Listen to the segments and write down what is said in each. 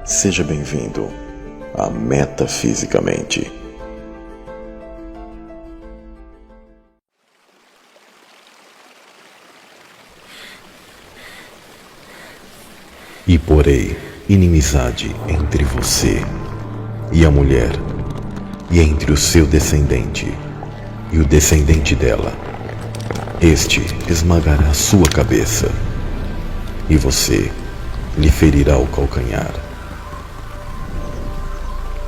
Seja bem-vindo a Metafisicamente. E porei inimizade entre você e a mulher, e entre o seu descendente e o descendente dela. Este esmagará sua cabeça, e você lhe ferirá o calcanhar.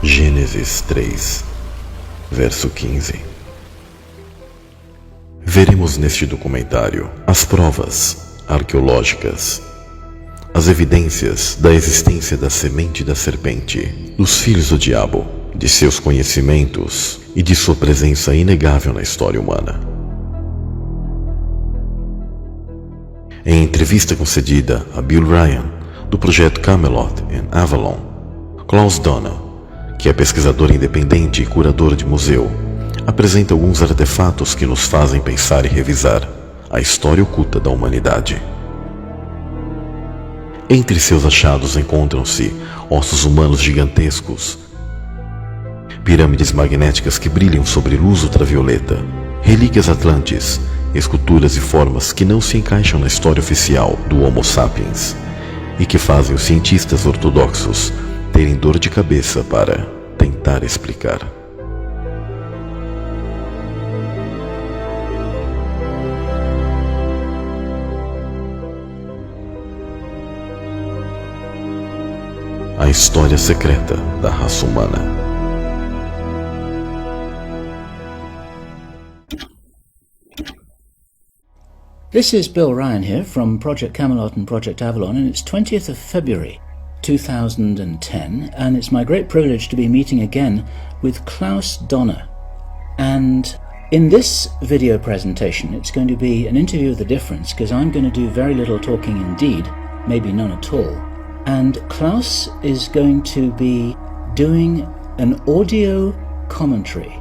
Gênesis 3, verso 15. Veremos neste documentário as provas arqueológicas, as evidências da existência da semente da serpente, dos filhos do diabo, de seus conhecimentos e de sua presença inegável na história humana. Em entrevista concedida a Bill Ryan, do projeto Camelot em Avalon, Klaus Donner, que é pesquisador independente e curador de museu, apresenta alguns artefatos que nos fazem pensar e revisar a história oculta da humanidade. Entre seus achados encontram-se ossos humanos gigantescos, pirâmides magnéticas que brilham sobre luz ultravioleta, relíquias atlantes, esculturas e formas que não se encaixam na história oficial do Homo sapiens e que fazem os cientistas ortodoxos terem dor de cabeça para tentar explicar. A história secreta da raça humana. This is Bill Ryan here from Project Camelot and Project Avalon, and it's 20th of February 2010, and it's my great privilege to be meeting again with Klaus Donner. And in this video presentation, it's going to be an interview of the difference, because I'm going to do very little talking indeed, maybe none at all. And Klaus is going to be doing an audio commentary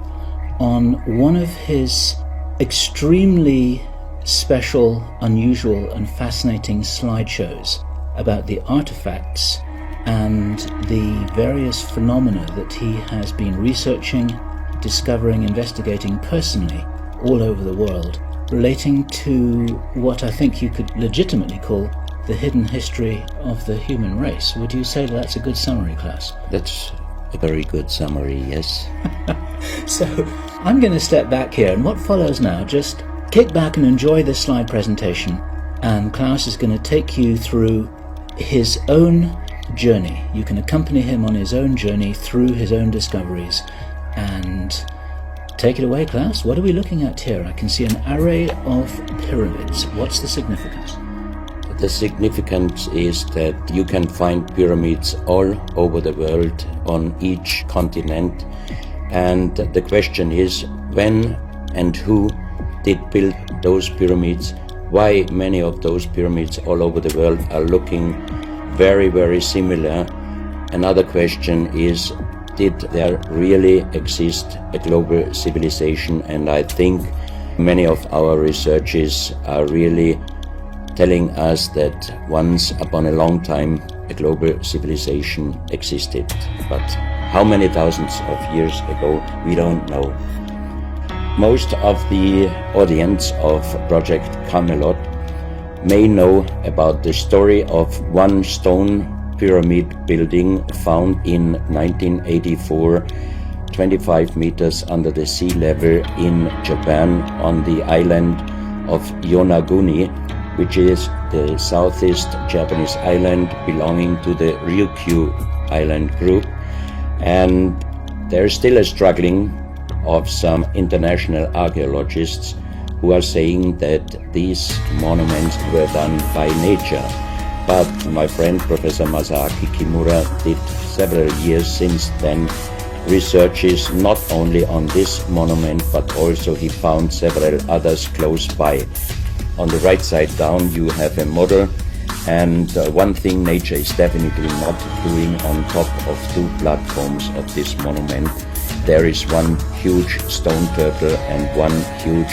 on one of his extremely special, unusual and fascinating slideshows about the artifacts and the various phenomena that he has been researching, discovering, investigating personally all over the world, relating to what I think you could legitimately call the hidden history of the human race. Would you say that's a good summary, Klaus? That's a very good summary, yes. So I'm going to step back here, and what follows now, just kick back and enjoy this slide presentation, and Klaus is going to take you through his own journey. You can accompany him on his own journey through his own discoveries. And take it away, Klaus. What are we looking at here? I can see an array of pyramids. What's the significance? The significance is that you can find pyramids all over the world on each continent. And the question is, when and who did build those pyramids? Why many of those pyramids all over the world are looking very, very similar? Another question is, did there really exist a global civilization? And I think many of our researchers are really telling us that once upon a long time a global civilization existed. But how many thousands of years ago, we don't know. Most of the audience of Project Camelot may know about the story of one stone pyramid building found in 1984, 25 meters under the sea level in Japan on the island of Yonaguni, which is the southeast Japanese island belonging to the Ryukyu island group. And there's still a struggling of some international archaeologists who are saying that these monuments were done by nature. But my friend Professor Masaaki Kimura did several years since then researches not only on this monument, but also he found several others close by. On the right side down you have a model, and one thing nature is definitely not doing on top of two platforms of this monument. There is one huge stone turtle and one huge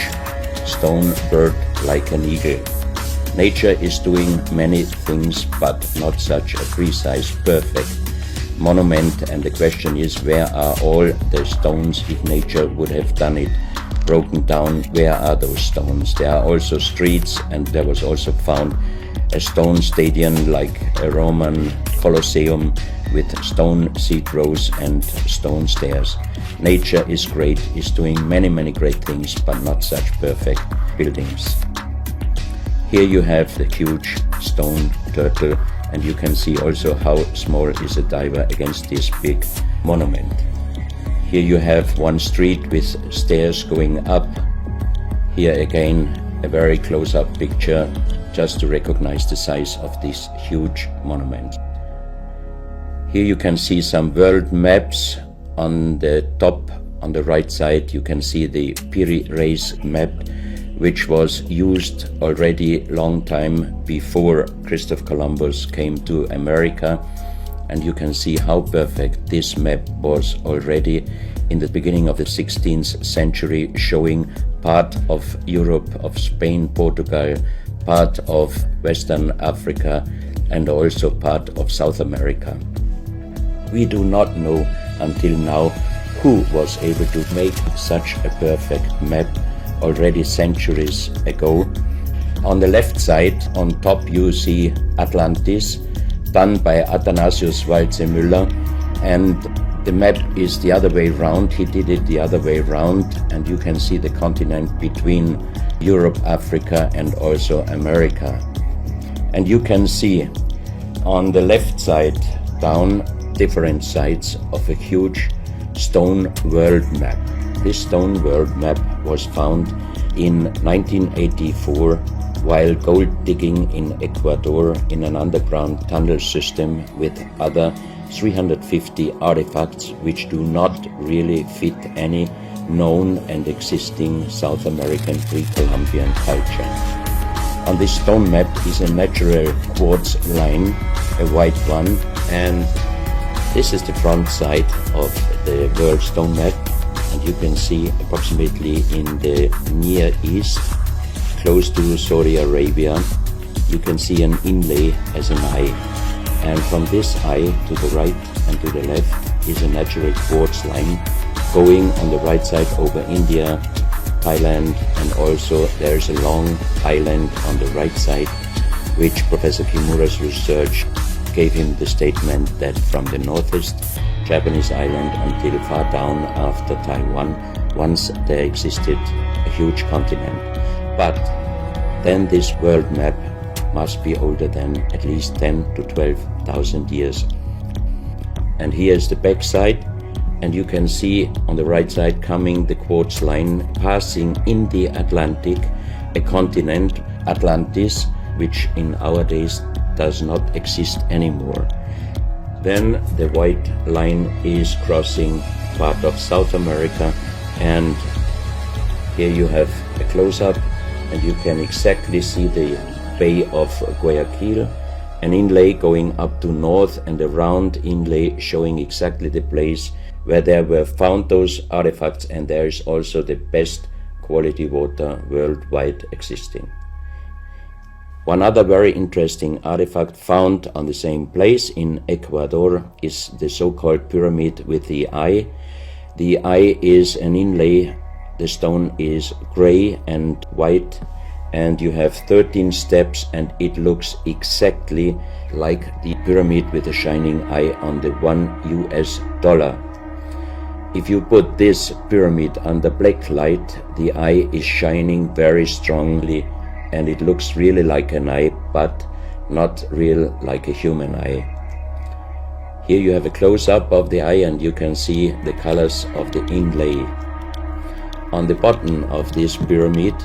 stone bird like an eagle. Nature is doing many things, but not such a precise, perfect monument, and the question is, where are all the stones if nature would have done it broken down? Where are those stones? There are also streets, and there was also found a stone stadium like a Roman Colosseum with stone seat rows and stone stairs. Nature is great, is doing many great things, but not such perfect buildings. Here you have the huge stone turtle, and you can see also how small is a diver against this big monument. Here you have one street with stairs going up. Here again a very close-up picture just to recognize the size of this huge monument. Here you can see some world maps. On the top, on the right side, you can see the Piri Reis map, which was used already long time before Christopher Columbus came to America. And you can see how perfect this map was already in the beginning of the 16th century, showing part of Europe, of Spain, Portugal, part of Western Africa, and also part of South America. We do not know until now who was able to make such a perfect map already centuries ago. On the left side, on top, you see Atlantis, done by Athanasius Waldseemüller, and the map is the other way round. He did it the other way round, and you can see the continent between Europe, Africa, and also America. And you can see on the left side down different sides of a huge stone world map. This stone world map was found in 1984 while gold digging in Ecuador in an underground tunnel system with other 350 artifacts which do not really fit any known and existing South American pre-Columbian culture. On this stone map is a natural quartz line, a white one, and this is the front side of the world stone map, and you can see approximately in the Near East, close to Saudi Arabia, you can see an inlay as an eye. And from this eye to the right and to the left is a natural quartz line going on the right side over India, Thailand, and also there is a long island on the right side, which Professor Kimura's research gave him the statement that from the northeast Japanese island until far down after Taiwan, once there existed a huge continent. But then this world map must be older than at least 10 to 12,000 years. And here's the back side, and you can see on the right side coming the quartz line passing in the Atlantic, a continent, Atlantis, which in our days does not exist anymore. Then the white line is crossing part of South America, and here you have a close-up, and you can exactly see the Bay of Guayaquil, an inlay going up to north, and a round inlay showing exactly the place where there were found those artifacts, and there is also the best quality water worldwide existing. One other very interesting artifact found on the same place in Ecuador is the so-called pyramid with the eye. The eye is an inlay, the stone is gray and white, and you have 13 steps, and it looks exactly like the pyramid with a shining eye on the $1 US. If you put this pyramid under black light, the eye is shining very strongly, and it looks really like an eye, but not real like a human eye. Here you have a close-up of the eye, and you can see the colors of the inlay. On the bottom of this pyramid,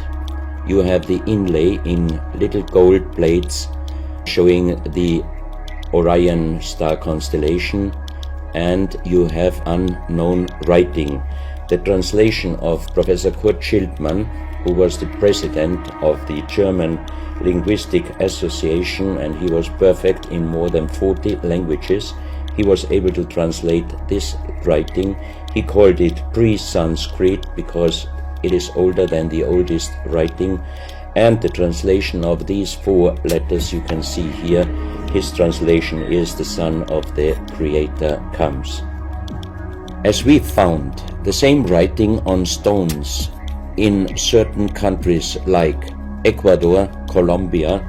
you have the inlay in little gold plates showing the Orion star constellation, and you have unknown writing. The translation of Professor Kurt Schildmann, who was the president of the German Linguistic Association, and he was perfect in more than 40 languages. He was able to translate this writing. He called it pre-Sanskrit because it is older than the oldest writing. And the translation of these 4 letters you can see here, his translation is "the Son of the Creator comes." As we found the same writing on stones in certain countries like Ecuador, Colombia,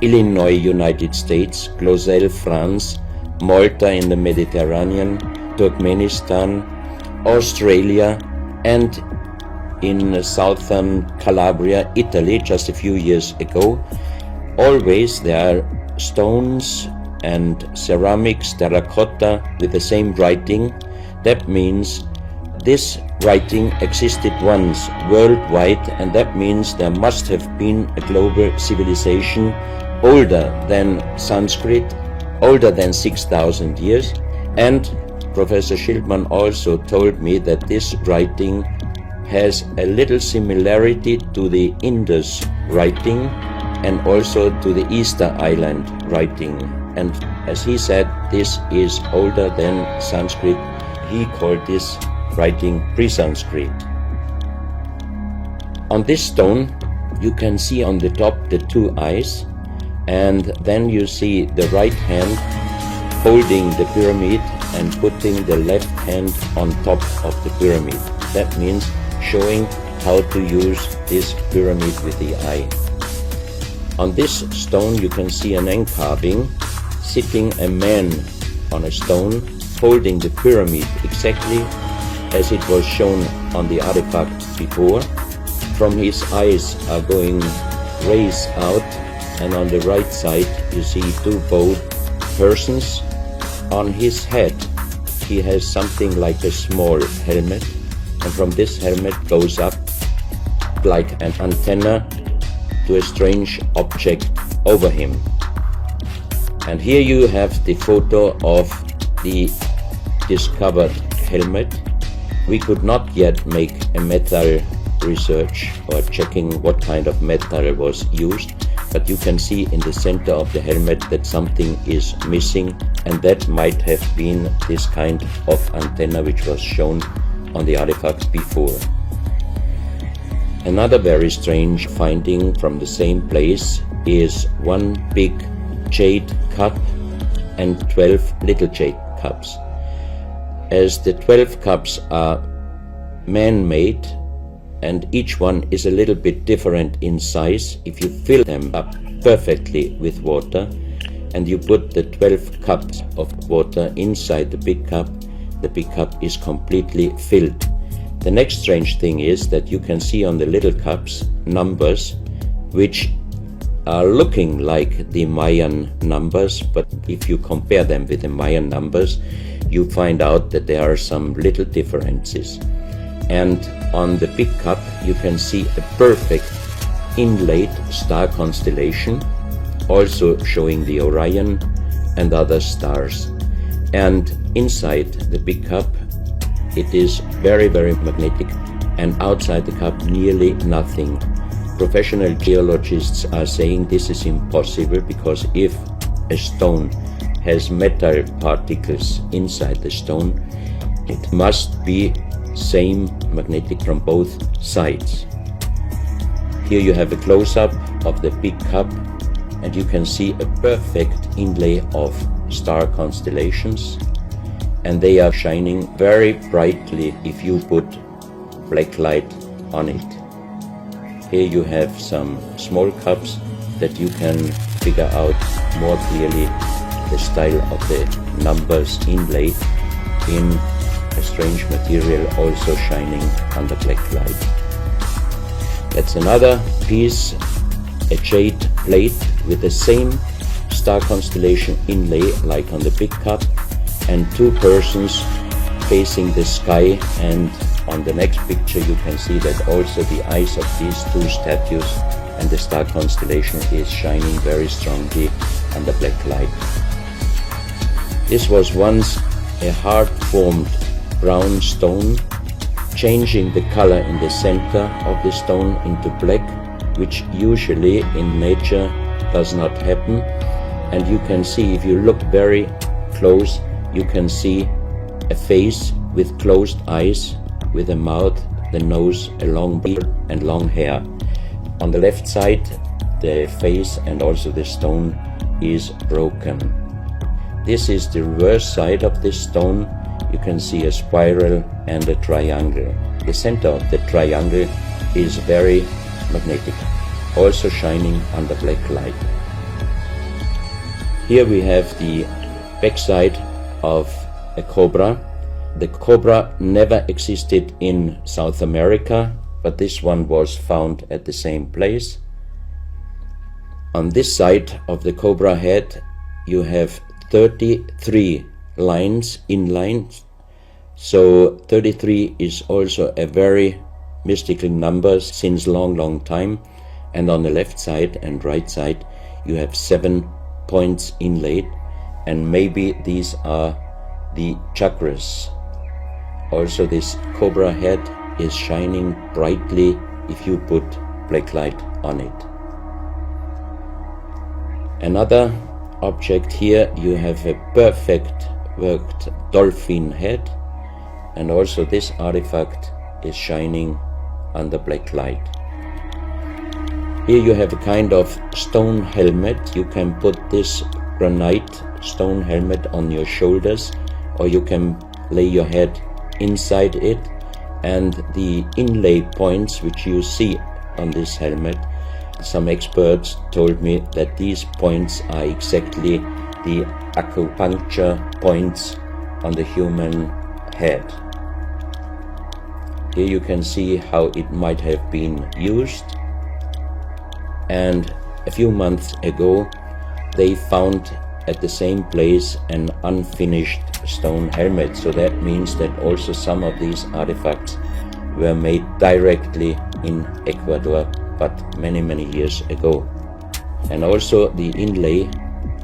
Illinois, United States, Clausel, France, Malta in the Mediterranean, Turkmenistan, Australia, and in southern Calabria, Italy, just a few years ago. Always there are stones and ceramics, terracotta with the same writing. That means this writing existed once worldwide, and that means there must have been a global civilization older than Sanskrit, older than 6,000 years. And Professor Schildmann also told me that this writing has a little similarity to the Indus writing and also to the Easter Island writing. And as he said, this is older than Sanskrit. He called this writing pre-Sanskrit. On this stone, you can see on the top the 2 eyes, and then you see the right hand holding the pyramid and putting the left hand on top of the pyramid. That means showing how to use this pyramid with the eye. On this stone you can see an end-carving, sitting a man on a stone holding the pyramid exactly as it was shown on the artifact before. From his eyes are going rays out, and on the right side you see 2 bowed persons. On his head he has something like a small helmet, and from this helmet goes up like an antenna to a strange object over him. And here you have the photo of the discovered helmet. We could not yet make a metal research or checking what kind of metal was used, but you can see in the center of the helmet that something is missing, and that might have been this kind of antenna which was shown on the artifact before. Another very strange finding from the same place is 1 big jade cup and 12 little jade cups. As the 12 cups are man-made and each one is a little bit different in size, if you fill them up perfectly with water and you put the 12 cups of water inside the big cup is completely filled. The next strange thing is that you can see on the little cups numbers which are looking like the Mayan numbers, but if you compare them with the Mayan numbers, you find out that there are some little differences. And on the big cup you can see a perfect inlaid star constellation, also showing the Orion and other stars. And inside the big cup it is very, very magnetic, and outside the cup nearly nothing. Professional geologists are saying this is impossible because if a stone has metal particles inside the stone, it must be same magnetic from both sides. Here you have a close-up of the big cup, and you can see a perfect inlay of star constellations, and they are shining very brightly if you put black light on it. Here you have some small cups that you can figure out more clearly the style of the numbers inlaid in a strange material also shining under black light. That's another piece, a jade plate with the same star constellation inlay like on the big cup, and 2 persons facing the sky and on the next picture you can see that also the eyes of these two statues and the star constellation is shining very strongly under black light. This was once a hard-formed brown stone, changing the color in the center of the stone into black, which usually in nature does not happen. And you can see, if you look very close, you can see a face with closed eyes, with a mouth, the nose, a long beard and long hair. On the left side, the face and also the stone is broken. This is the reverse side of this stone. You can see a spiral and a triangle. The center of the triangle is very magnetic, also shining under black light. Here we have the backside of a cobra. The cobra never existed in South America, but this one was found at the same place. On this side of the cobra head you have 33 lines in lines. So 33 is also a very mystical number since long time. And on the left side and right side you have 7 points inlaid, and maybe these are the chakras. Also this cobra head is shining brightly if you put black light on it. Another object here, you have a perfect worked dolphin head, and also this artifact is shining under black light. Here you have a kind of stone helmet. You can put this granite stone helmet on your shoulders, or you can lay your head inside it, and the inlay points which you see on this helmet, some experts told me that these points are exactly the acupuncture points on the human head. Here you can see how it might have been used. And a few months ago they found at the same place an unfinished stone helmet. So that means that also some of these artifacts were made directly in Ecuador, but many years ago. And also the inlay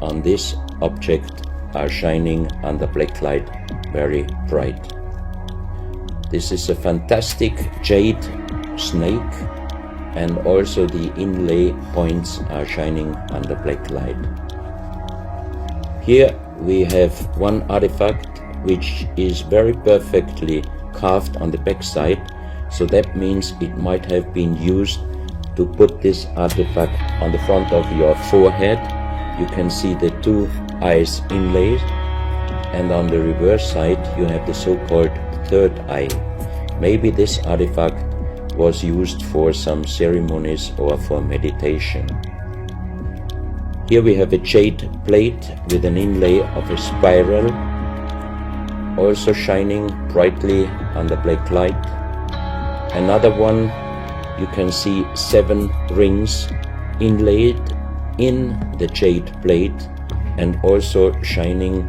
on this object are shining under black light very bright. This is a fantastic jade snake, and also the inlay points are shining under black light. Here we have one artifact which is very perfectly carved on the back side, so that means it might have been used to put this artifact on the front of your forehead. You can see the two eyes inlaid, and on the reverse side you have the so-called third eye. Maybe this artifact was used for some ceremonies or for meditation. Here we have a jade plate with an inlay of a spiral, also shining brightly under black light. Another one, you can see 7 rings inlaid in the jade plate and also shining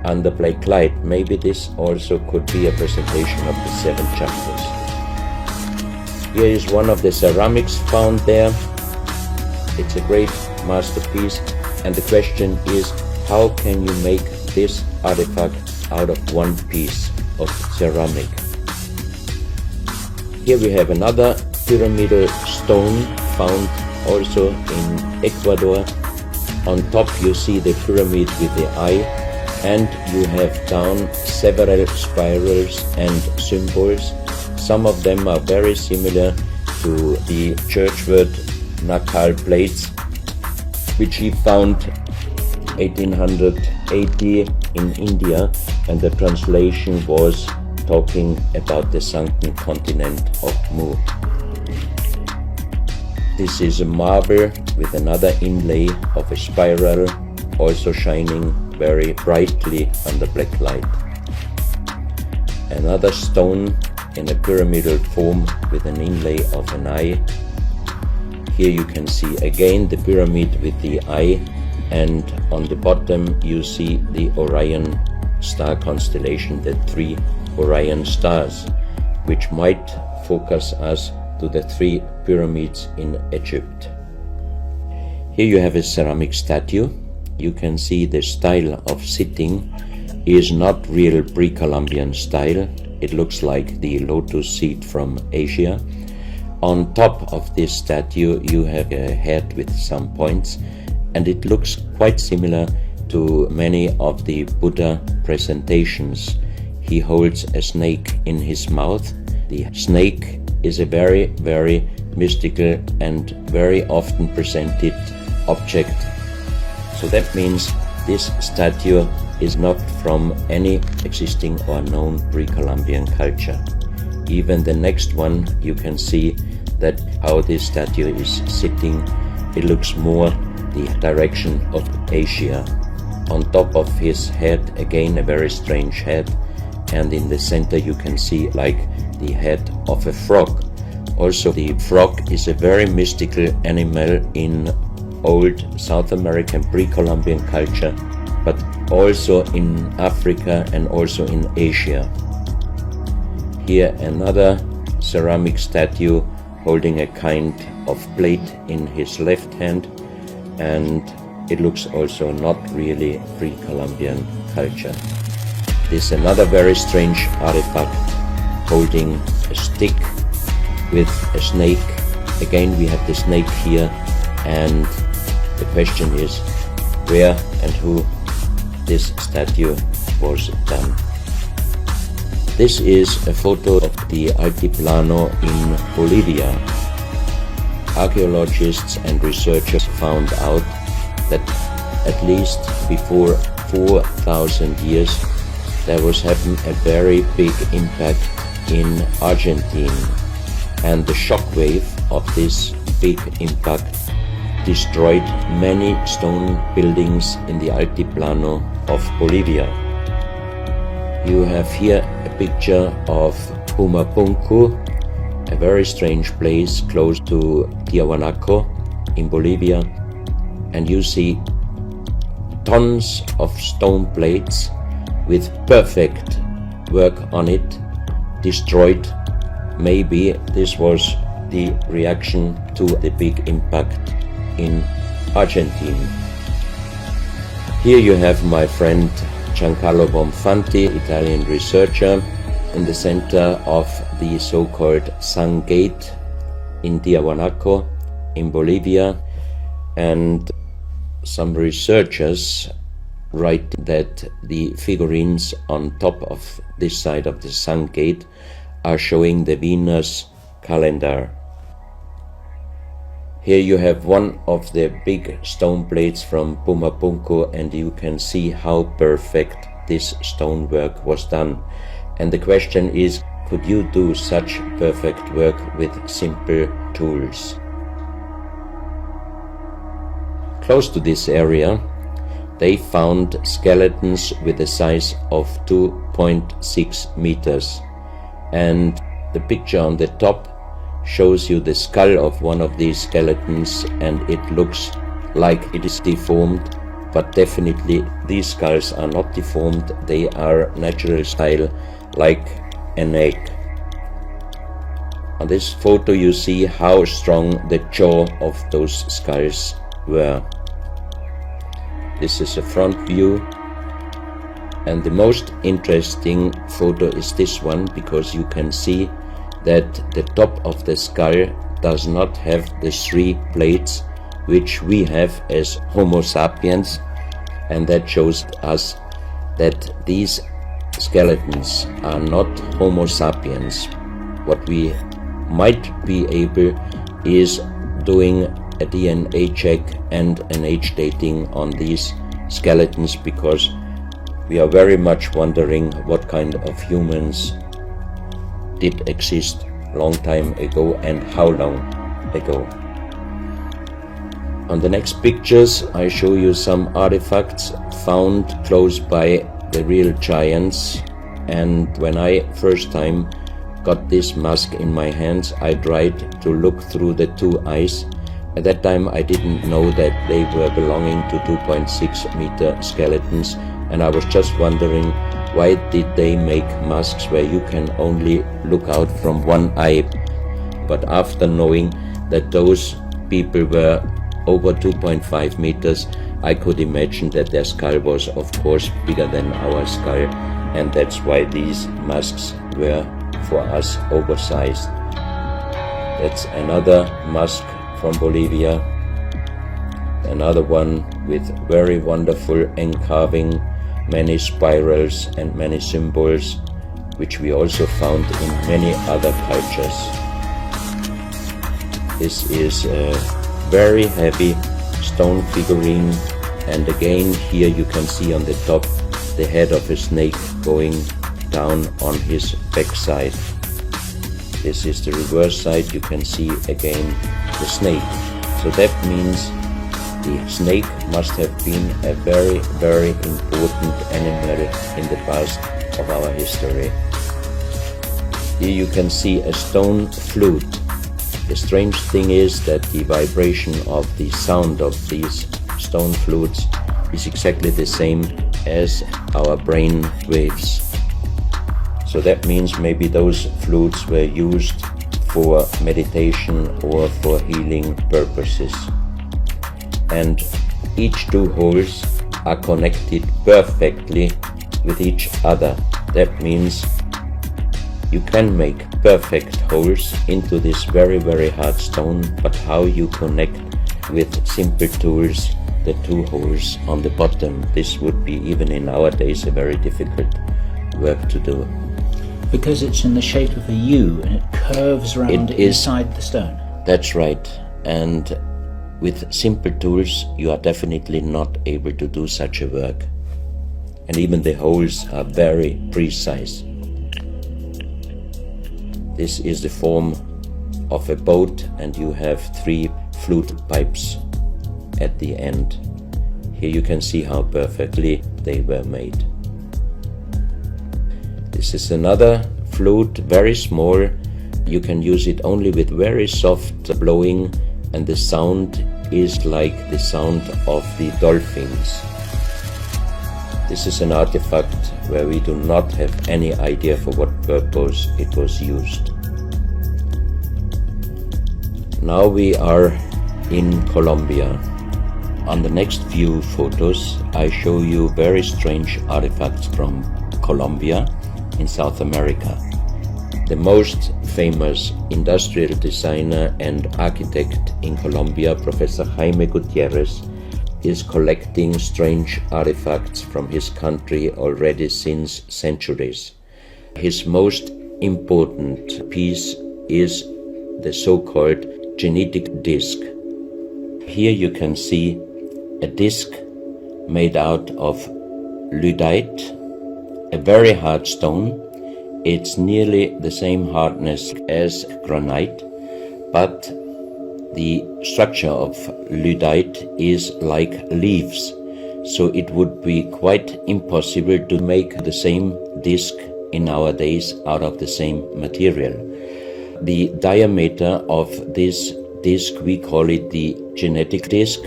under black light. Maybe this also could be a presentation of the 7 chakras. Here is one of the ceramics found there. It's a great masterpiece, and the question is, how can you make this artifact out of one piece of ceramic? Here we have another pyramidal stone found also in Ecuador. On top you see the pyramid with the eye, and you have down several spirals and symbols. Some of them are very similar to the churchward Nakal plates, which he found 1880 in India, and the translation was talking about the sunken continent of Mu. This is a marble with another inlay of a spiral, also shining very brightly under black light. Another stone in a pyramidal form with an inlay of an eye. Here you can see again the pyramid with the eye, and on the bottom you see the Orion star constellation, the 3 Orion stars. which might focus us to the 3 pyramids in Egypt. Here you have a ceramic statue. You can see the style of sitting is not real pre-Columbian style. It looks like the lotus seat from Asia. On top of this statue you have a head with some points, and it looks quite similar to many of the Buddha presentations. He holds a snake in his mouth. The snake is a very, very mystical and very often presented object. So that means this statue is not from any existing or known pre-Columbian culture. Even the next one, you can see that how this statue is sitting, it looks more the direction of Asia. On top of his head, again a very strange head, and in the center you can see like the head of a frog. Also, the frog is a very mystical animal in old South American pre-Columbian culture, but also in Africa and also in Asia. Here another ceramic statue holding a kind of plate in his left hand, and it looks also not really pre-Columbian culture. This is another very strange artifact holding a stick with a snake. Again we have the snake here, and the question is where and who this statue was done. This is a photo of the Altiplano in Bolivia. Archaeologists and researchers found out that at least before 4,000 years there was having a very big impact in Argentina, and the shockwave of this big impact destroyed many stone buildings in the Altiplano of Bolivia. You have here a picture of Pumapunku, a very strange place close to Tiahuanaco in Bolivia, and you see tons of stone plates with perfect work on it destroyed. Maybe this was the reaction to the big impact in Argentina. Here you have my friend Giancarlo Bonfanti, Italian researcher, in the center of the so-called Sun Gate in Tiahuanaco in Bolivia, and some researchers write that the figurines on top of this side of the Sun Gate are showing the Venus calendar. Here you have one of the big stone plates from Pumapunku, and you can see how perfect this stonework was done. And the question is, could you do such perfect work with simple tools? Close to this area, they found skeletons with a size of 2.6 meters. And the picture on the top shows you the skull of one of these skeletons, and it looks like it is deformed, but definitely these skulls are not deformed. They are natural style, like an egg. On this photo you see how strong the jaw of those skulls were. This is a front view, and the most interesting photo is this one, because you can see that the top of the skull does not have the 3 plates which we have as Homo sapiens, and that shows us that these skeletons are not Homo sapiens. What we might be able is doing a DNA check and an age dating on these skeletons, because we are very much wondering what kind of humans did exist long time ago and how long ago. On the next pictures I show you some artifacts found close by the real giants, and when I first time got this mask in my hands I tried to look through the 2 eyes. At that time I didn't know that they were belonging to 2.6 meter skeletons, and I was just wondering why did they make masks where you can only look out from one eye? But after knowing that those people were over 2.5 meters, I could imagine that their skull was of course bigger than our skull, and that's why these masks were for us oversized. That's another mask from Bolivia, another one with very wonderful encarving, many spirals and many symbols, which we also found in many other cultures. This is a very heavy stone figurine, and again here you can see on the top the head of a snake going down on his backside. This is the reverse side. You can see again the snake. So that means the snake must have been a very, very important animal in the past of our history. Here you can see a stone flute. The strange thing is that the vibration of the sound of these stone flutes is exactly the same as our brain waves. So that means maybe those flutes were used for meditation or for healing purposes. And each two holes are connected perfectly with each other. That means you can make perfect holes into this very, very hard stone, but how you connect with simple tools the two holes on the bottom, this would be even in our days a very difficult work to do. Because it's in the shape of a U and it curves around inside the stone. That's right. And with simple tools you are definitely not able to do such a work. And even the holes are very precise. This is the form of a boat, and you have 3 flute pipes at the end. Here you can see how perfectly they were made. This is another flute, very small. You can use it only with very soft blowing, and the sound is like the sound of the dolphins. This is an artifact where we do not have any idea for what purpose it was used. Now we are in Colombia. On the next few photos I show you very strange artifacts from Colombia in South America. The most famous industrial designer and architect in Colombia, Professor Jaime Gutierrez, is collecting strange artifacts from his country already since centuries. His most important piece is the so-called genetic disc. Here you can see a disc made out of lyddite, a very hard stone. It's nearly the same hardness as granite, but the structure of lyddite is like leaves, so it would be quite impossible to make the same disc in our days out of the same material. The diameter of this disc, we call it the genetic disc,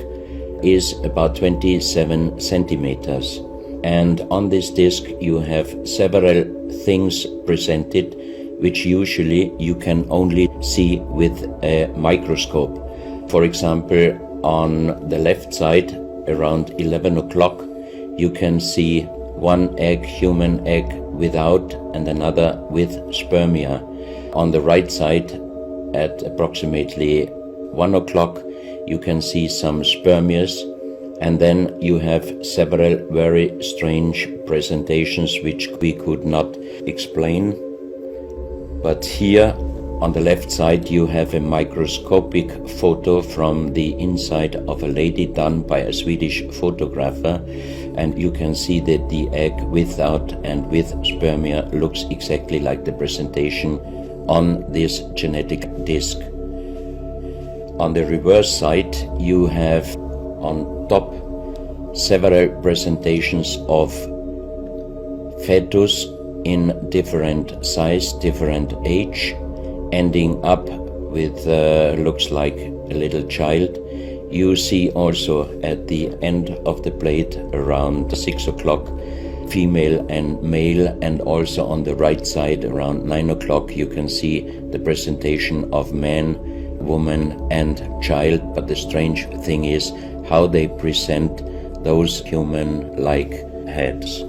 is about 27 centimeters. And on this disc you have several things presented which usually you can only see with a microscope. For example, on the left side, around 11 o'clock, you can see one egg, human egg, without, and another with spermia. On the right side, at approximately 1 o'clock, you can see some spermias, and then you have several very strange presentations which we could not explain. But here on the left side you have a microscopic photo from the inside of a lady done by a Swedish photographer, and you can see that the egg without and with spermia looks exactly like the presentation on this genetic disc. On the reverse side you have on top several presentations of fetus in different size, different age, ending up with looks like a little child. You see also at the end of the plate around 6 o'clock female and male, and also on the right side around 9 o'clock you can see the presentation of man, woman and child. But the strange thing is how they present those human-like heads.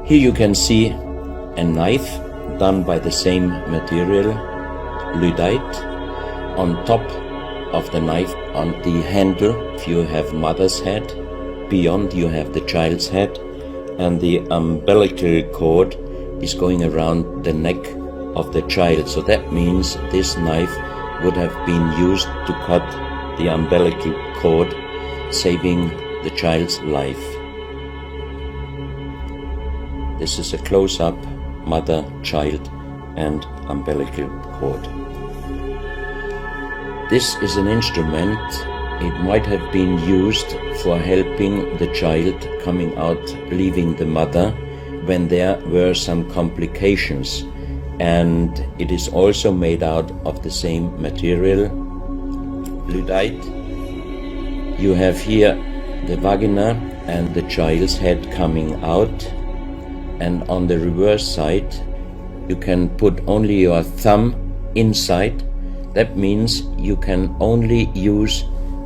Here you can see a knife done by the same material, Lydite. On top of the knife, on the handle, you have mother's head. Beyond you have the child's head, and the umbilical cord is going around the neck of the child. So that means this knife would have been used to cut the umbilical cord, saving the child's life. This is a close-up mother, child and umbilical cord. This is an instrument. It might have been used for helping the child coming out, leaving the mother, when there were some complications. And it is also made out of the same material, Lydite. You have here the vagina and the child's head coming out. And on the reverse side, you can put only your thumb inside. That means you can only use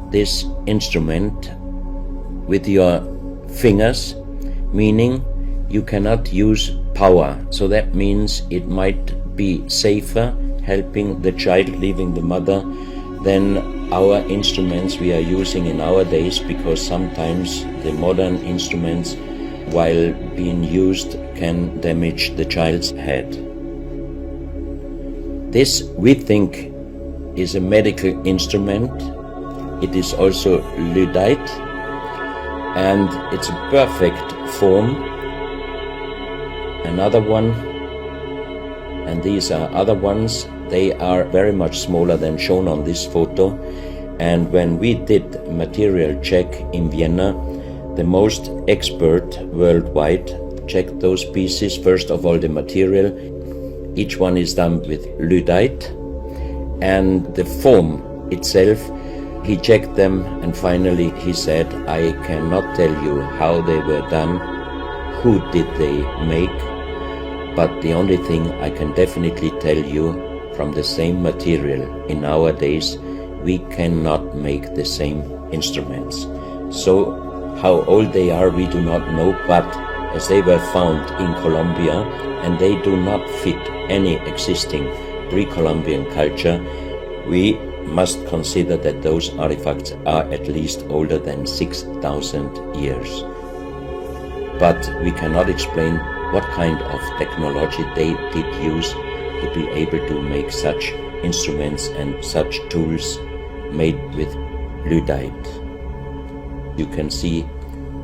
this instrument with your fingers, meaning you cannot use power. So that means it might be safer helping the child leaving the mother than our instruments we are using in our days, because sometimes the modern instruments, while being used, can damage the child's head. This, we think, is a medical instrument. It is also Lydite, and it's a perfect form. Another one, and these are other ones. They are very much smaller than shown on this photo. And when we did material check in Vienna, the most expert worldwide checked those pieces. First of all, the material. Each one is done with Lydite, and the form itself, he checked them, and finally he said, I cannot tell you how they were done, who did they make, but the only thing I can definitely tell you, from the same material in our days, we cannot make the same instruments. So how old they are, we do not know, but as they were found in Colombia and they do not fit any existing pre-Columbian culture, we must consider that those artifacts are at least older than 6,000 years. But we cannot explain what kind of technology they did use to be able to make such instruments and such tools made with Lydite. You can see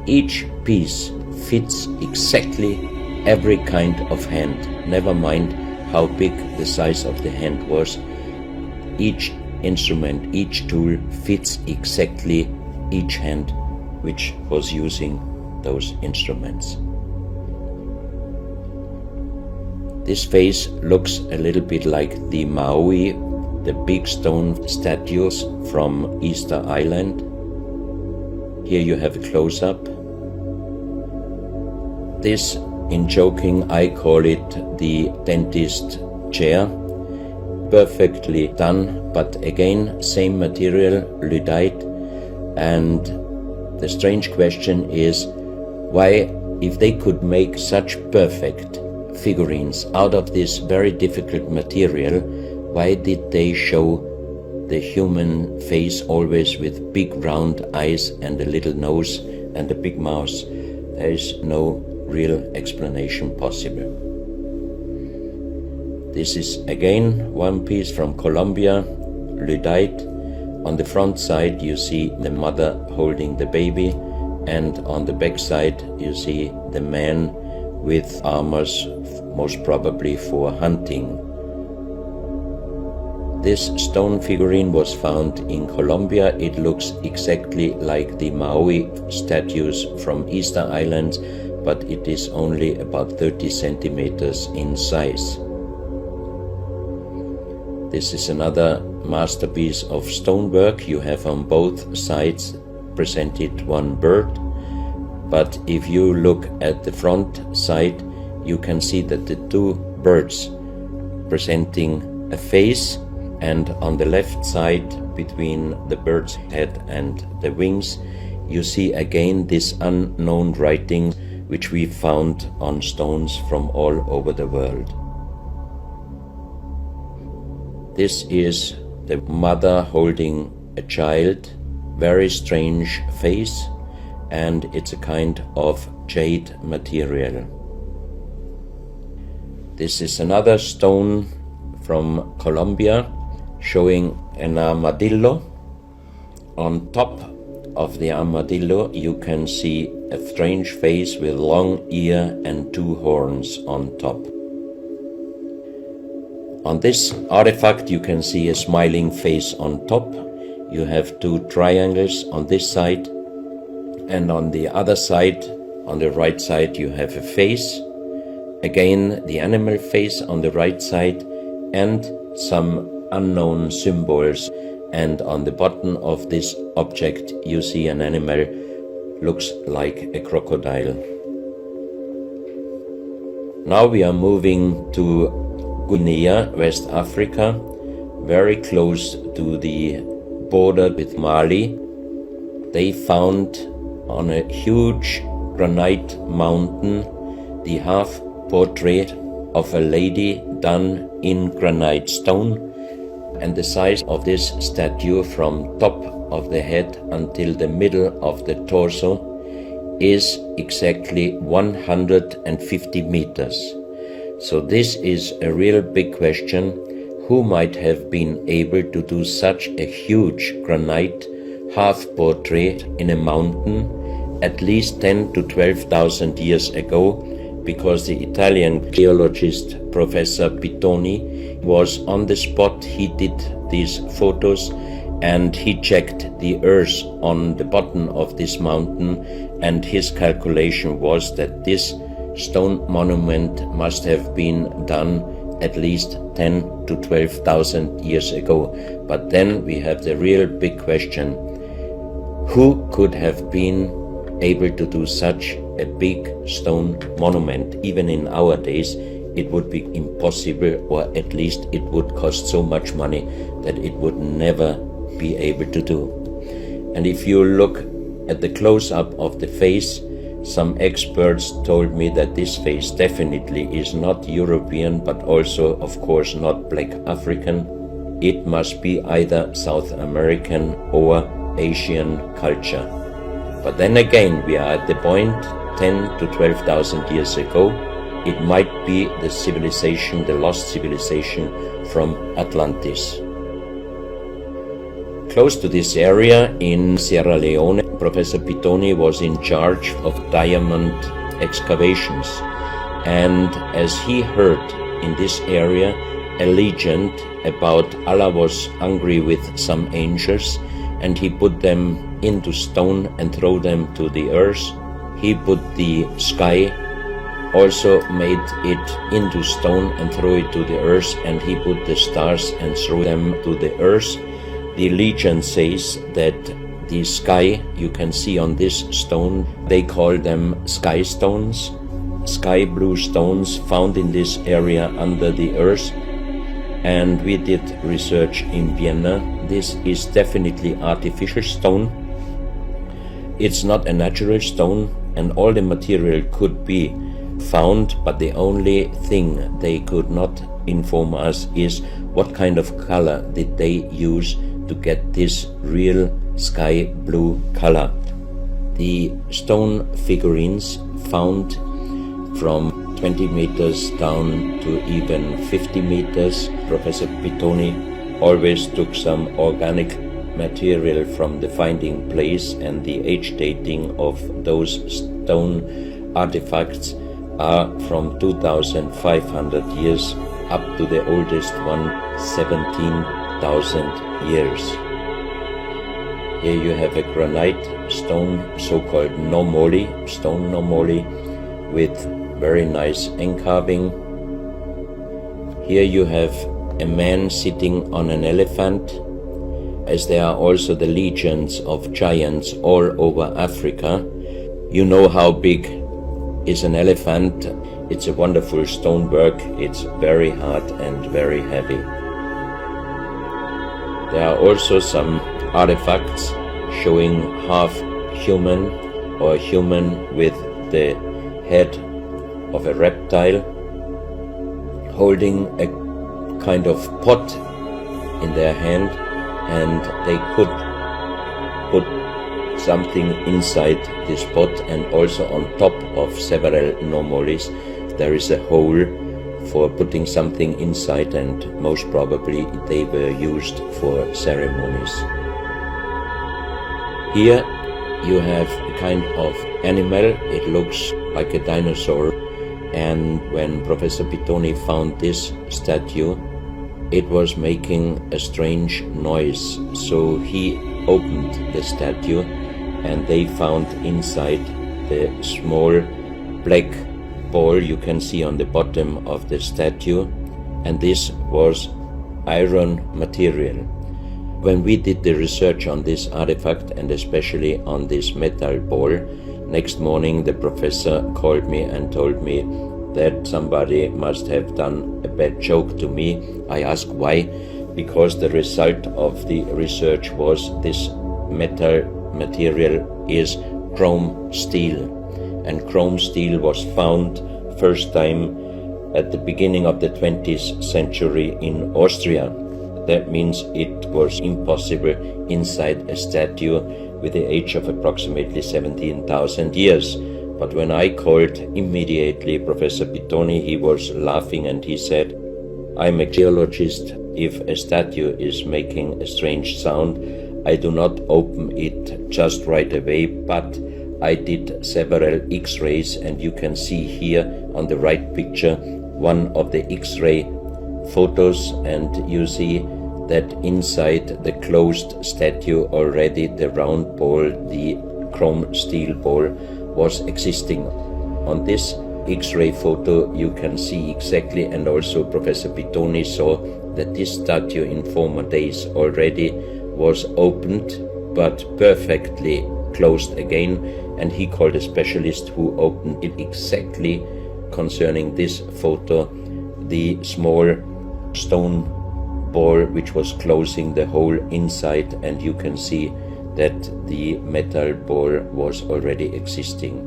each piece fits exactly every kind of hand, never mind how big the size of the hand was. Each instrument, each tool fits exactly each hand which was using those instruments. This face looks a little bit like the Maui, the big stone statues from Easter Island. Here you have a close-up. This, in joking, I call it the dentist chair. Perfectly done, but again, same material, Lydite. And the strange question is, why, if they could make such perfect figurines out of this very difficult material, why did they show the human face always with big round eyes and a little nose and a big mouth? There is no real explanation possible. This is again one piece from Colombia, Lydite. On the front side you see the mother holding the baby, and on the back side you see the man with armors, most probably for hunting. This stone figurine was found in Colombia. It looks exactly like the Maui statues from Easter Island, but it is only about 30 centimeters in size. This is another masterpiece of stonework. You have on both sides presented one bird, but if you look at the front side, you can see that the two birds presenting a face, and on the left side, between the bird's head and the wings, you see again this unknown writing which we found on stones from all over the world. This is the mother holding a child, very strange face, and it's a kind of jade material. This is another stone from Colombia showing an armadillo. On top of the armadillo you can see a strange face with long ear and two horns on top. On this artifact you can see a smiling face on top. You have two triangles on this side, and on the other side, on the right side, you have a face. Again, the animal face on the right side, and some unknown symbols. And on the bottom of this object you see an animal, looks like a crocodile. Now we are moving to Guinea, West Africa, very close to the border with Mali. They found on a huge granite mountain the half portrait of a lady done in granite stone, and the size of this statue from top of the head until the middle of the torso is exactly 150 meters. So this is a real big question. Who might have been able to do such a huge granite half portrait in a mountain at least 10 to 12,000 years ago? Because the Italian geologist Professor Pittoni was on the spot. He did these photos and he checked the earth on the bottom of this mountain, and his calculation was that this stone monument must have been done at least 10 to 12,000 years ago. But then we have the real big question: who could have been able to do such a big stone monument? Even in our days it would be impossible, or at least it would cost so much money that it would never be able to do. And if you look at the close-up of the face, some experts told me that this face definitely is not European, but also of course not black African. It must be either South American or Asian culture. But then again, we are at the point 10 to 12,000 years ago. It might be the civilization, the lost civilization from Atlantis. Close to this area in Sierra Leone, Professor Pittoni was in charge of diamond excavations. And as he heard in this area a legend about Allah was angry with some angels, and he put them into stone and throw them to the earth. He put the sky, also made it into stone and throw it to the earth, and he put the stars and throw them to the earth. The legend says that the sky you can see on this stone, they call them sky stones, sky blue stones found in this area under the earth. And we did research in Vienna. This is definitely artificial stone. It's not a natural stone, and all the material could be found, but the only thing they could not inform us is what kind of color did they use to get this real sky blue color. The stone figurines found from 20 meters down to even 50 meters. Professor Pittoni always took some organic material from the finding place, and the age dating of those stone artifacts are from 2,500 years up to the oldest one, 17,000 years. Here you have a granite stone, so-called nomoli, stone nomoli, with very nice encarving. Here you have a man sitting on an elephant. As there are also the legends of giants all over Africa, You know how big is an elephant. It's a wonderful stonework. It's very hard and very heavy. There are also some artifacts showing half human or human with the head of a reptile holding a kind of pot in their hand, and they could put something inside this pot, and also on top of several nomolis there is a hole for putting something inside, and most probably they were used for ceremonies. Here you have a kind of animal. It looks like a dinosaur, and when Professor Pittoni found this statue, it was making a strange noise. So he opened the statue, and they found inside the small black ball you can see on the bottom of the statue, and this was iron material. When we did the research on this artifact, and especially on this metal ball, next morning the professor called me and told me that somebody must have done a bad joke to me. I asked why, because the result of the research was this metal material is chrome steel, and chrome steel was found first time at the beginning of the 20th century in Austria. That means it was impossible inside a statue with the age of approximately 17,000 years. But when I called immediately Professor Pittoni, he was laughing and he said, "I'm a geologist. If a statue is making a strange sound, I do not open it just right away, but I did several X-rays, and you can see here on the right picture one of the X-ray photos, and you see that inside the closed statue already the round ball, the chrome steel ball, was existing. On this X-ray photo you can see exactly, and also Professor Pittoni saw that this statue in former days already was opened but perfectly closed again, and he called a specialist who opened it exactly concerning this photo, the small stone ball which was closing the hole inside, and you can see that the metal ball was already existing.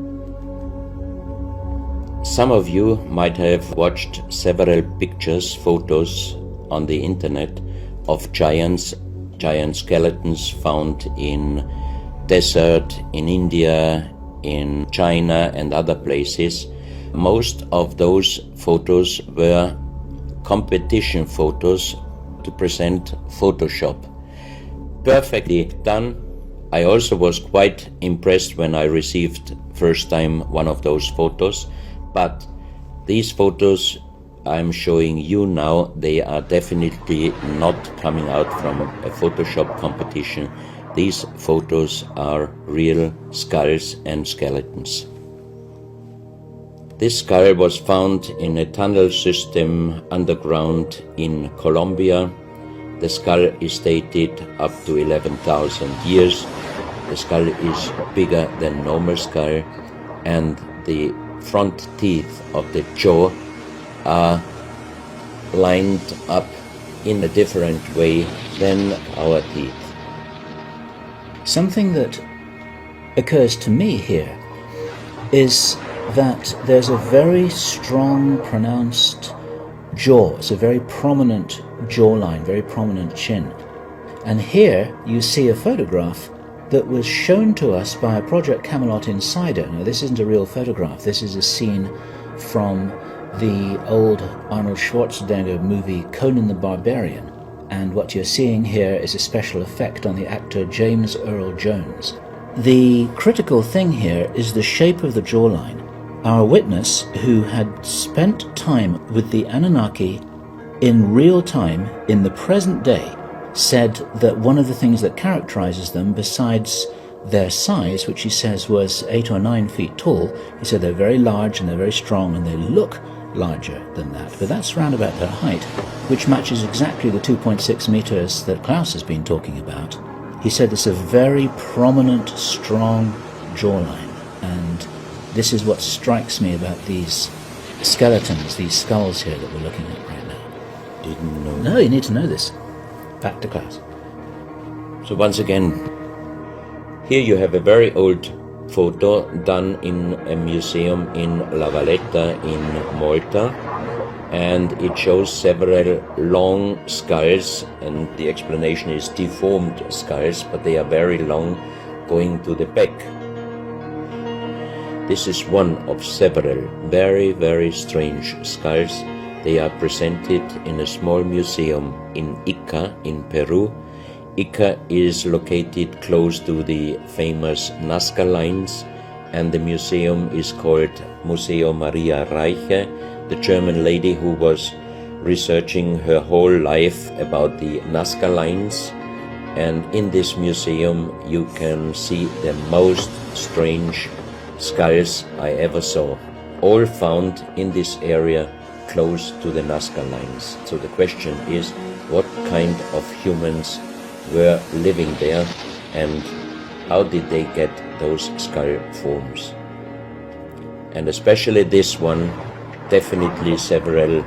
Some of you might have watched several pictures, photos on the internet of giant skeletons found in desert, in India, in China and other places. Most of those photos were competition photos to present Photoshop. Perfectly done. I also was quite impressed when I received first time one of those photos, but these photos I'm showing you now, they are definitely not coming out from a Photoshop competition. These photos are real skulls and skeletons. This skull was found in a tunnel system underground in Colombia. The skull is dated up to 11,000 years. The skull is bigger than normal skull, and the front teeth of the jaw are lined up in a different way than our teeth. Something that occurs to me here is that there's a very strong, pronounced jaw. It's a very prominent jawline, very prominent chin. And here you see a photograph that was shown to us by a Project Camelot insider. Now, this isn't a real photograph. This is a scene from the old Arnold Schwarzenegger movie Conan the Barbarian. And what you're seeing here is a special effect on the actor James Earl Jones. The critical thing here is the shape of the jawline. Our witness, who had spent time with the Anunnaki in real time, in the present day, said that one of the things that characterizes them, besides their size, which he says was 8 or 9 feet tall, he said they're very large and they're very strong and they look larger than that. But that's round about their height, which matches exactly the 2.6 meters that Klaus has been talking about. He said it's a very prominent, strong jawline. And this is what strikes me about these skeletons, these skulls here that we're looking at right now. Didn't know. No, you need to know this. Back to Klaus. So once again, here you have a very old photo done in a museum in La Valletta in Malta, and it shows several long skulls, and the explanation is deformed skulls, but they are very long, going to the back. This is one of several very, very strange skulls. They are presented in a small museum in Ica in Peru. Ica is located close to the famous Nazca lines, and the museum is called Museo Maria Reiche, the German lady who was researching her whole life about the Nazca lines. And in this museum you can see the most strange skulls I ever saw, all found in this area close to the Nazca lines. So the question is, what kind of humans were living there, and how did they get those skull forms? And especially this one, definitely several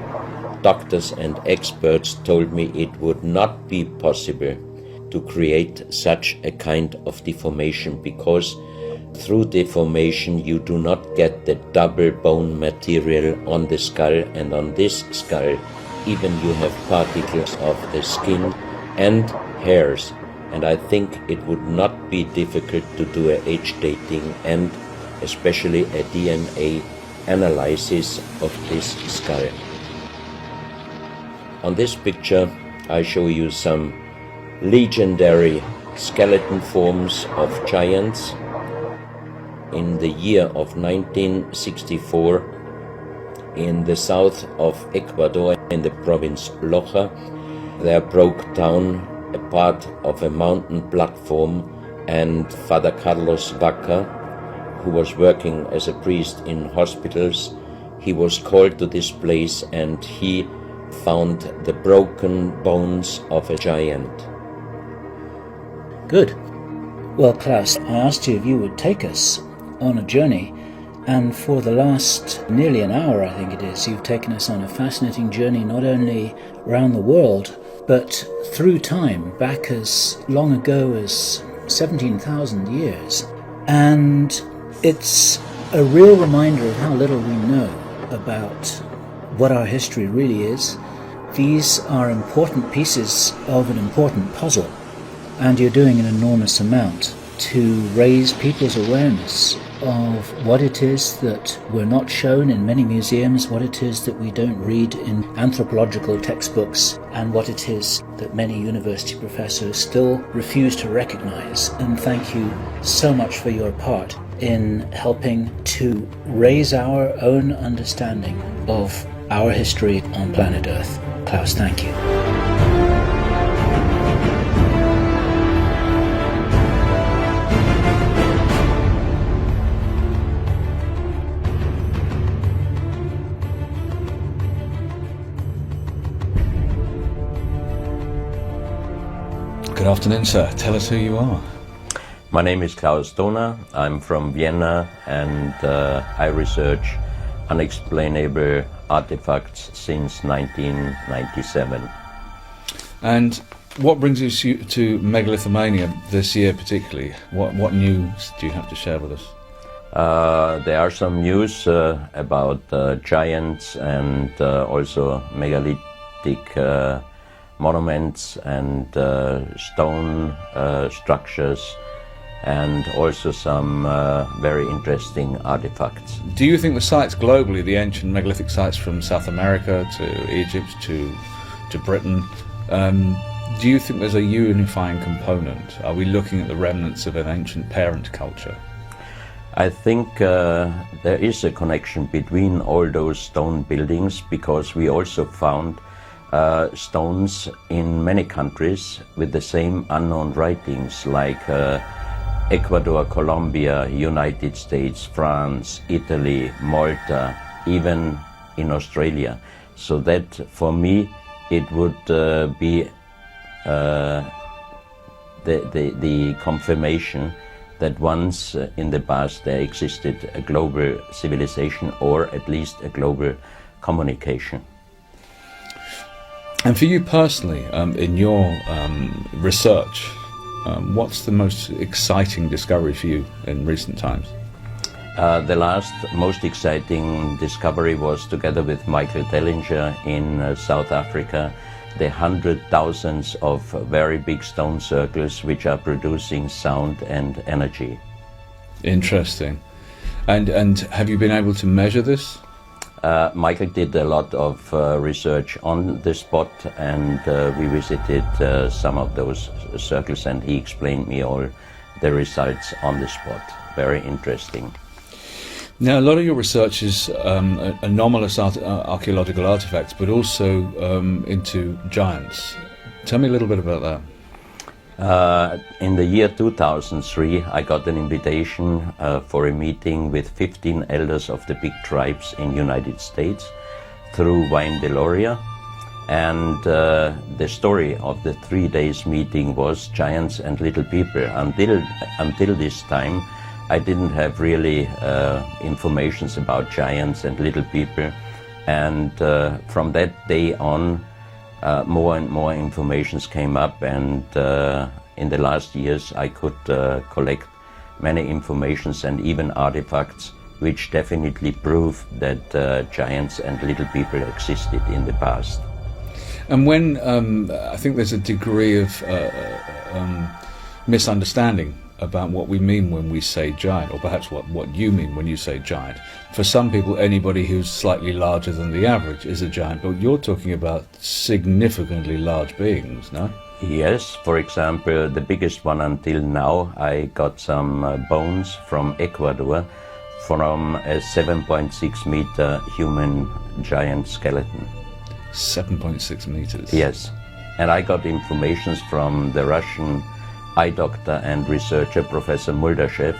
doctors and experts told me it would not be possible to create such a kind of deformation, because through deformation you do not get the double bone material on the skull, and on this skull even you have particles of the skin and hairs, and I think it would not be difficult to do a age dating and especially a DNA analysis of this skull. On this picture I show you some legendary skeleton forms of giants. In the year of 1964, in the south of Ecuador, in the province Loja, there broke down a part of a mountain platform, and Father Carlos Vaca, who was working as a priest in hospitals, he was called to this place and he found the broken bones of a giant. Good. Well, Klaus, I asked you if you would take us on a journey, and for the last nearly an hour, I think it is, you've taken us on a fascinating journey not only around the world, but through time, back as long ago as 17,000 years. And it's a real reminder of how little we know about what our history really is. These are important pieces of an important puzzle, and you're doing an enormous amount to raise people's awareness of what it is that we're not shown in many museums, what it is that we don't read in anthropological textbooks, and what it is that many university professors still refuse to recognize. And thank you so much for your part in helping to raise our own understanding of our history on planet Earth. Klaus, thank you. Good afternoon, sir. Tell us who you are. My name is Klaus Dohner. I'm from Vienna, and I research unexplainable artifacts since 1997. And what brings you to megalithomania this year particularly? What news do you have to share with us? There are some news about giants and also megalithic monuments and stone structures, and also some very interesting artifacts. Do you think the sites globally, the ancient megalithic sites from South America to Egypt to Britain, do you think there's a unifying component? Are we looking at the remnants of an ancient parent culture? I think there is a connection between all those stone buildings, because we also found stones in many countries with the same unknown writings, like Ecuador, Colombia, United States, France, Italy, Malta, even in Australia. So that for me it would be the confirmation that once in the past there existed a global civilization, or at least a global communication. And for you personally, in your research, what's the most exciting discovery for you in recent times? The last most exciting discovery was, together with Michael Dellinger in South Africa, the 100,000s of very big stone circles which are producing sound and energy. Interesting. And have you been able to measure this? Michael did a lot of research on the spot, and we visited some of those circles, and he explained me all the results on the spot. Very interesting. Now, a lot of your research is anomalous archaeological artifacts, but also into giants. Tell me a little bit about that. In the year 2003, I got an invitation for a meeting with 15 elders of the big tribes in United States through Wayne Deloria. And the story of the 3 days meeting was giants and little people. Until this time, I didn't have really informations about giants and little people. And from that day on, more and more informations came up, and in the last years I could collect many informations and even artifacts which definitely prove that giants and little people existed in the past. And when I think there's a degree of misunderstanding about what we mean when we say giant, or perhaps what you mean when you say giant. For some people, anybody who's slightly larger than the average is a giant, but you're talking about significantly large beings, no? Yes, for example, the biggest one until now, I got some bones from Ecuador from a 7.6 meter human giant skeleton. 7.6 meters? Yes, and I got information from the Russian eye doctor and researcher, Professor Muldashev,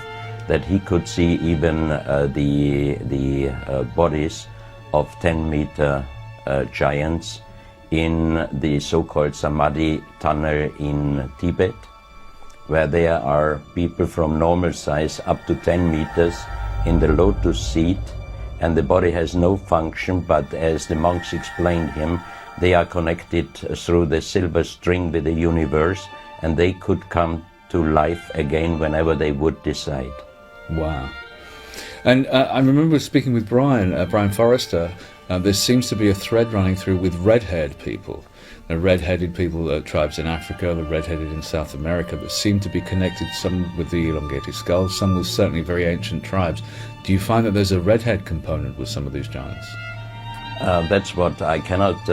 that he could see even the bodies of 10-meter giants in the so-called Samadhi tunnel in Tibet, where there are people from normal size up to 10 meters in the lotus seat, and the body has no function, but as the monks explained him, they are connected through the silver string with the universe, and they could come to life again whenever they would decide. Wow. And I remember speaking with Brian Forrester. There seems to be a thread running through with red-haired people. The red-headed people, tribes in Africa, the red-headed in South America, that seem to be connected, some with the elongated skulls, some with certainly very ancient tribes. Do you find that there's a red-head component with some of these giants? That's what I cannot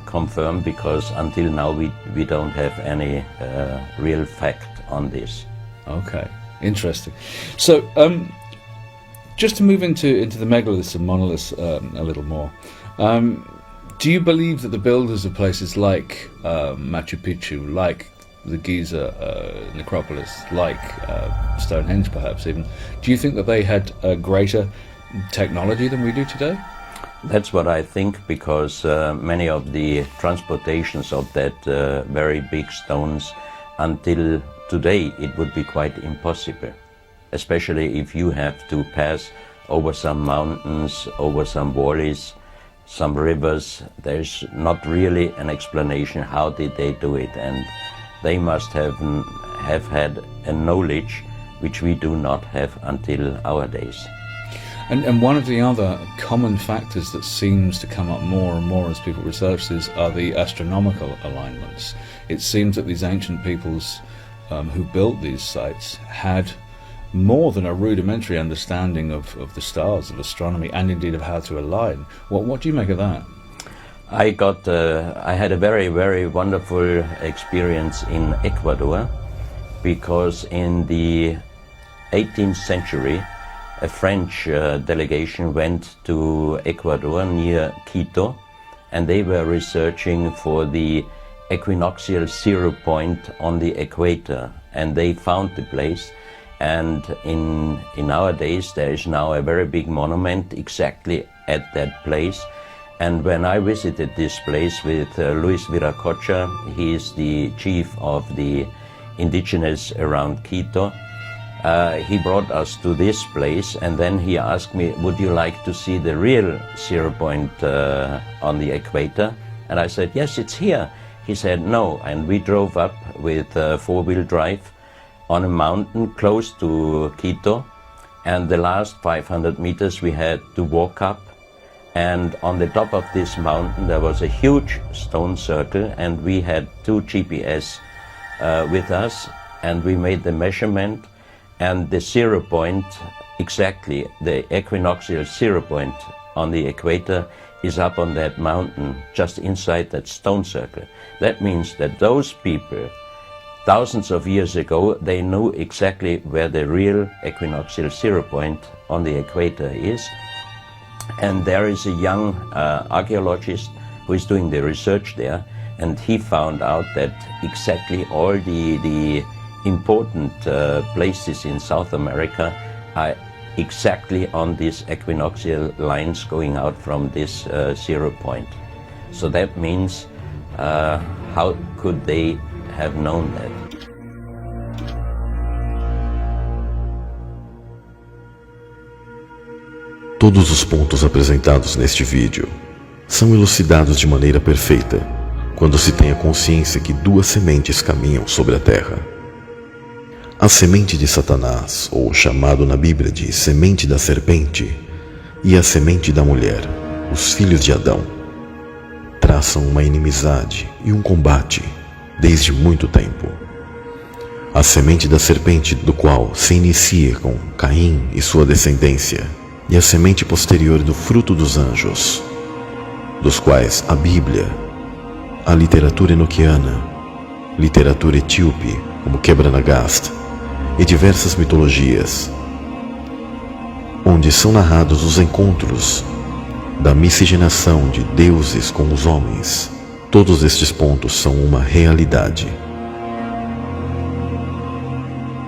confirm, because until now we don't have any real fact on this. Okay, interesting. So, just to move into the megaliths and monoliths a little more, do you believe that the builders of places like Machu Picchu, like the Giza necropolis, like Stonehenge perhaps even, do you think that they had a greater technology than we do today? That's what I think, because many of the transportations of that very big stones, until today it would be quite impossible, especially if you have to pass over some mountains, over some valleys, some rivers. There's not really an explanation how did they do it, and they must have had a knowledge which we do not have until our days. And one of the other common factors that seems to come up more and more as people research this are the astronomical alignments. It seems that these ancient peoples who built these sites had more than a rudimentary understanding of the stars, of astronomy, and indeed of how to align. What do you make of that? I had a very, very wonderful experience in Ecuador, because in the 18th century, a French delegation went to Ecuador near Quito, and they were researching for the equinoctial zero point on the equator, and they found the place. And in our days there is now a very big monument exactly at that place. And when I visited this place with Luis Viracocha, he is the chief of the indigenous around Quito, He brought us to this place, and then he asked me, would you like to see the real 0 point on the equator? And I said, yes, it's here. He said, no, and we drove up with four-wheel drive on a mountain close to Quito, and the last 500 meters we had to walk up, and on the top of this mountain there was a huge stone circle, and we had two GPS with us, and we made the measurement. And the 0 point, exactly, the equinoxial 0 point on the equator is up on that mountain, just inside that stone circle. That means that those people, thousands of years ago, they knew exactly where the real equinoxial 0 point on the equator is. And there is a young archaeologist who is doing the research there, and he found out that exactly all the important places in South America are exactly on these equinoxial lines going out from this 0 point. So that means, how could they have known that? Todos os pontos apresentados neste vídeo são elucidados de maneira perfeita quando se tem a consciência que duas sementes caminham sobre a Terra. A semente de Satanás, ou chamado na Bíblia de semente da serpente, e a semente da mulher, os filhos de Adão, traçam uma inimizade e um combate desde muito tempo. A semente da serpente, do qual se inicia com Caim e sua descendência, e a semente posterior do fruto dos anjos, dos quais a Bíblia, a literatura enoquiana, literatura etíope, como Quebra-Nagast, e diversas mitologias, onde são narrados os encontros da miscigenação de deuses com os homens. Todos estes pontos são uma realidade.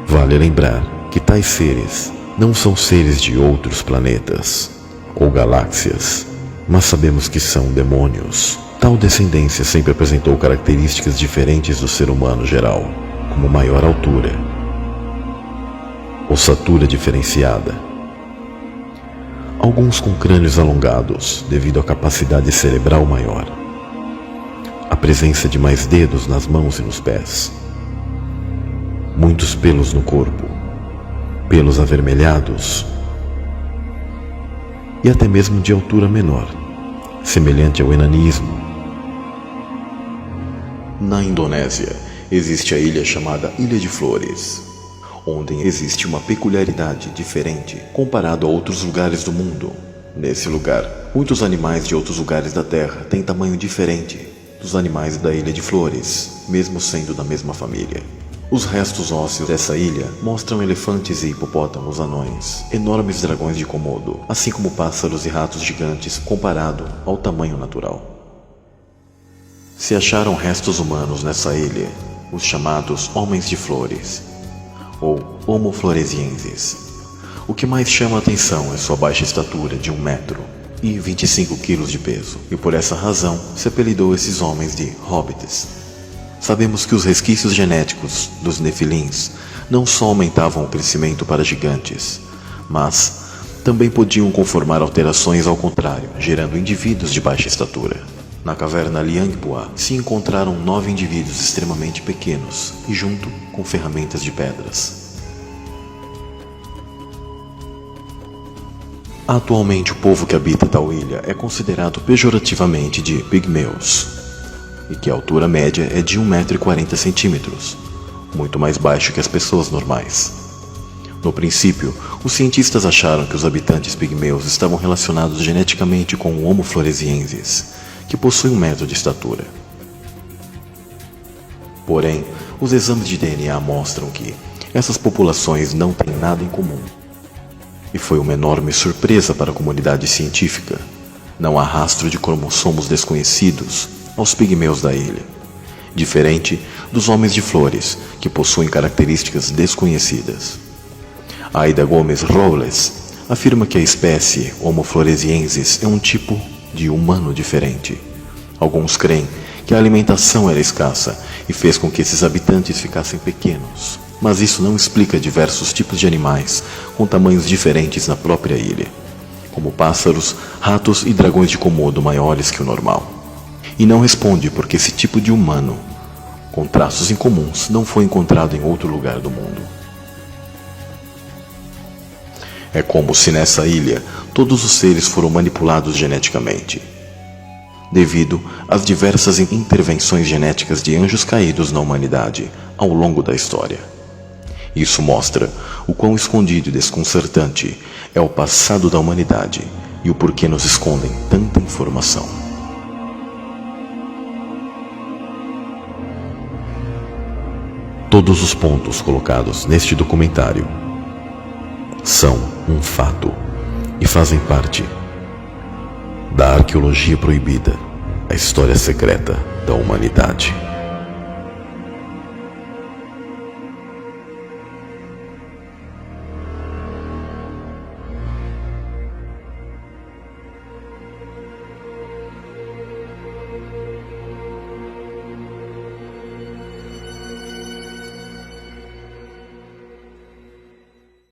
Vale lembrar que tais seres não são seres de outros planetas ou galáxias, mas sabemos que são demônios. Tal descendência sempre apresentou características diferentes do ser humano geral, como maior altura, ossatura diferenciada, alguns com crânios alongados devido à capacidade cerebral maior, a presença de mais dedos nas mãos e nos pés, muitos pelos no corpo, pelos avermelhados e até mesmo de altura menor, semelhante ao enanismo. Na Indonésia existe a ilha chamada Ilha de Flores, onde existe uma peculiaridade diferente comparado a outros lugares do mundo. Nesse lugar, muitos animais de outros lugares da Terra têm tamanho diferente dos animais da Ilha de Flores, mesmo sendo da mesma família. Os restos ósseos dessa ilha mostram elefantes e hipopótamos anões, enormes dragões de Komodo, assim como pássaros e ratos gigantes comparado ao tamanho natural. Se acharam restos humanos nessa ilha, os chamados Homens de Flores, ou Homo floresiensis. O que mais chama a atenção é sua baixa estatura de 1 metro e 25 quilos de peso, e por essa razão se apelidou esses homens de hobbits. Sabemos que os resquícios genéticos dos nefilins não só aumentavam o crescimento para gigantes, mas também podiam conformar alterações ao contrário, gerando indivíduos de baixa estatura. Na caverna Liangbua se encontraram 9 indivíduos extremamente pequenos e junto com ferramentas de pedras. Atualmente o povo que habita tal ilha é considerado pejorativamente de pigmeus, e que a altura média é de 1,40 m, muito mais baixo que as pessoas normais. No princípio, os cientistas acharam que os habitantes pigmeus estavam relacionados geneticamente com o Homo floresiensis, que possui 1 metro de estatura. Porém, os exames de DNA mostram que essas populações não têm nada em comum. E foi uma enorme surpresa para a comunidade científica. Não há rastro de cromossomos desconhecidos aos pigmeus da ilha, diferente dos homens de flores, que possuem características desconhecidas. Aida Gomes Robles afirma que a espécie Homo floresiensis é um tipo de humano diferente. Alguns creem que a alimentação era escassa e fez com que esses habitantes ficassem pequenos mas isso não explica diversos tipos de animais com tamanhos diferentes na própria ilha, como pássaros, ratos e dragões de Komodo maiores que o normal. E não responde porque esse tipo de humano, com traços incomuns, não foi encontrado em outro lugar do mundo. É como se nessa ilha todos os seres foram manipulados geneticamente, devido às diversas intervenções genéticas de anjos caídos na humanidade ao longo da história. Isso mostra o quão escondido e desconcertante é o passado da humanidade e o porquê nos escondem tanta informação. Todos os pontos colocados neste documentário são um fato e fazem parte da arqueologia proibida, a história secreta da humanidade.